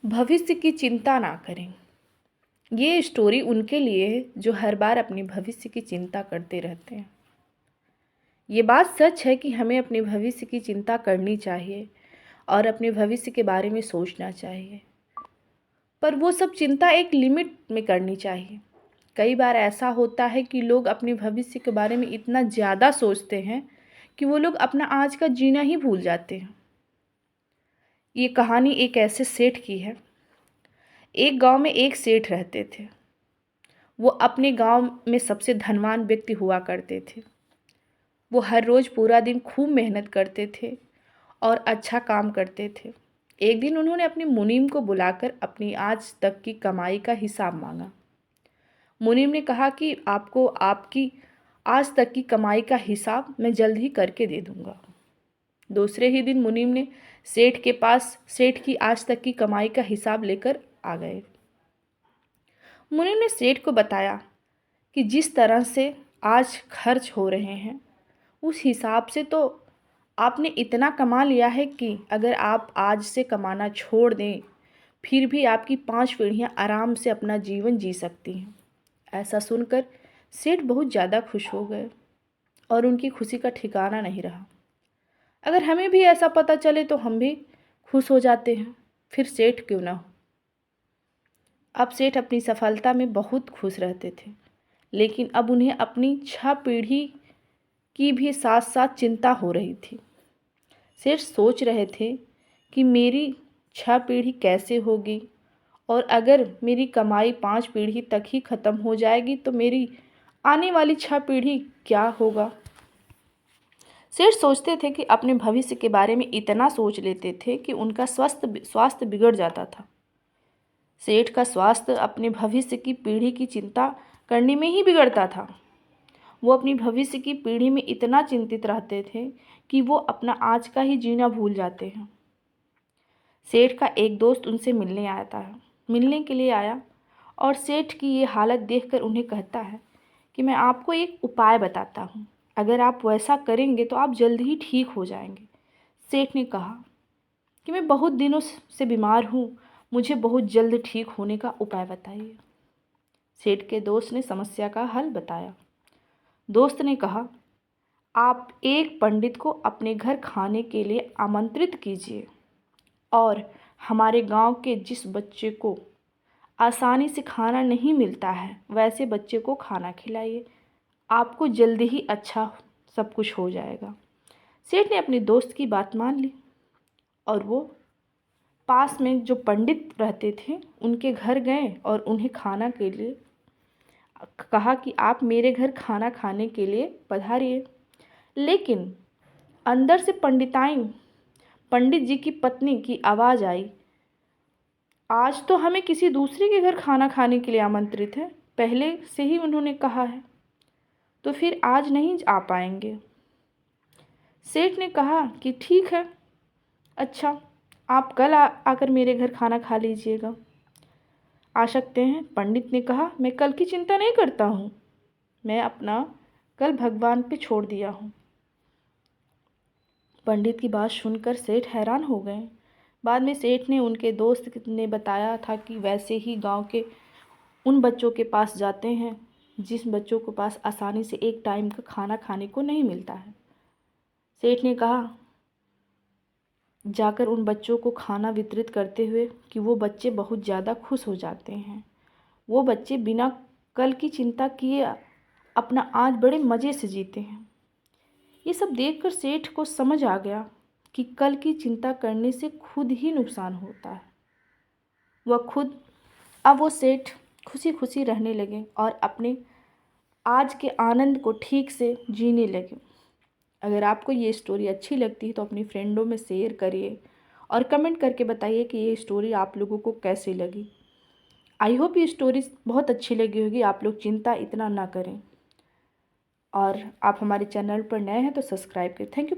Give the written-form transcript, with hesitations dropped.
भविष्य की चिंता ना करें। ये स्टोरी उनके लिए है जो हर बार अपने भविष्य की चिंता करते रहते हैं। ये बात सच है कि हमें अपने भविष्य की चिंता करनी चाहिए और अपने भविष्य के बारे में सोचना चाहिए, पर वो सब चिंता एक लिमिट में करनी चाहिए। कई बार ऐसा होता है कि लोग अपने भविष्य के बारे में इतना ज़्यादा सोचते हैं कि वो लोग अपना आज का जीना ही भूल जाते हैं। ये कहानी एक ऐसे सेठ की है। एक गांव में एक सेठ रहते थे। वो अपने गांव में सबसे धनवान व्यक्ति हुआ करते थे। वो हर रोज़ पूरा दिन खूब मेहनत करते थे और अच्छा काम करते थे। एक दिन उन्होंने अपने मुनीम को बुलाकर अपनी आज तक की कमाई का हिसाब मांगा। मुनीम ने कहा कि आपको आपकी आज तक की कमाई का हिसाब मैं जल्द ही करके दे दूंगा। दूसरे ही दिन मुनीम ने सेठ के पास सेठ की आज तक की कमाई का हिसाब लेकर आ गए। मुनीम ने सेठ को बताया कि जिस तरह से आज खर्च हो रहे हैं उस हिसाब से तो आपने इतना कमा लिया है कि अगर आप आज से कमाना छोड़ दें फिर भी आपकी 5 पीढ़ियां आराम से अपना जीवन जी सकती हैं। ऐसा सुनकर सेठ बहुत ज़्यादा खुश हो गए और उनकी खुशी का ठिकाना नहीं रहा। अगर हमें भी ऐसा पता चले तो हम भी खुश हो जाते हैं, फिर सेठ क्यों ना हो। अब सेठ अपनी सफलता में बहुत खुश रहते थे, लेकिन अब उन्हें अपनी 6 पीढ़ी की भी साथ साथ चिंता हो रही थी। सेठ सोच रहे थे कि मेरी 6 पीढ़ी कैसे होगी, और अगर मेरी कमाई 5 पीढ़ी तक ही ख़त्म हो जाएगी तो मेरी आने वाली 6 पीढ़ी क्या होगा। सेठ सोचते थे कि अपने भविष्य के बारे में इतना सोच लेते थे कि उनका स्वास्थ्य बिगड़ जाता था। सेठ का स्वास्थ्य अपने भविष्य की पीढ़ी की चिंता करने में ही बिगड़ता था। वो अपनी भविष्य की पीढ़ी में इतना चिंतित रहते थे कि वो अपना आज का ही जीना भूल जाते हैं। सेठ का एक दोस्त उनसे मिलने के लिए आया और सेठ की ये हालत देखकर उन्हें कहता है कि मैं आपको एक उपाय बताता हूँ, अगर आप वैसा करेंगे तो आप जल्द ही ठीक हो जाएंगे। सेठ ने कहा कि मैं बहुत दिनों से बीमार हूँ, मुझे बहुत जल्द ठीक होने का उपाय बताइए। सेठ के दोस्त ने समस्या का हल बताया। दोस्त ने कहा, आप एक पंडित को अपने घर खाने के लिए आमंत्रित कीजिए और हमारे गांव के जिस बच्चे को आसानी से खाना नहीं मिलता है वैसे बच्चे को खाना खिलाइए, आपको जल्दी ही अच्छा सब कुछ हो जाएगा। सेठ ने अपने दोस्त की बात मान ली और वो पास में जो पंडित रहते थे उनके घर गए और उन्हें खाना के लिए कहा कि आप मेरे घर खाना खाने के लिए पधारिए। लेकिन अंदर से पंडित जी की पत्नी की आवाज़ आई, आज तो हमें किसी दूसरे के घर खाना खाने के लिए आमंत्रित है, पहले से ही उन्होंने कहा है, तो फिर आज नहीं आ पाएंगे। सेठ ने कहा कि ठीक है, अच्छा आप कल आकर मेरे घर खाना खा लीजिएगा। आ सकते हैं। पंडित ने कहा, मैं कल की चिंता नहीं करता हूँ, मैं अपना कल भगवान पे छोड़ दिया हूँ। पंडित की बात सुनकर सेठ हैरान हो गए। बाद में सेठ ने उनके दोस्त ने बताया था कि वैसे ही गांव के उन बच्चों के पास जाते हैं जिस बच्चों के पास आसानी से एक टाइम का खाना खाने को नहीं मिलता है। सेठ ने कहा जाकर उन बच्चों को खाना वितरित करते हुए कि वो बच्चे बहुत ज़्यादा खुश हो जाते हैं। वो बच्चे बिना कल की चिंता किए अपना आज बड़े मज़े से जीते हैं। ये सब देखकर सेठ को समझ आ गया कि कल की चिंता करने से खुद ही नुकसान होता है। अब वो सेठ खुशी खुशी रहने लगे और अपने आज के आनंद को ठीक से जीने लगे। अगर आपको ये स्टोरी अच्छी लगती है तो अपनी फ्रेंडों में शेयर करिए और कमेंट करके बताइए कि ये स्टोरी आप लोगों को कैसी लगी। आई होप ये स्टोरी बहुत अच्छी लगी होगी। आप लोग चिंता इतना ना करें और आप हमारे चैनल पर नए हैं तो सब्सक्राइब करें। Thank you.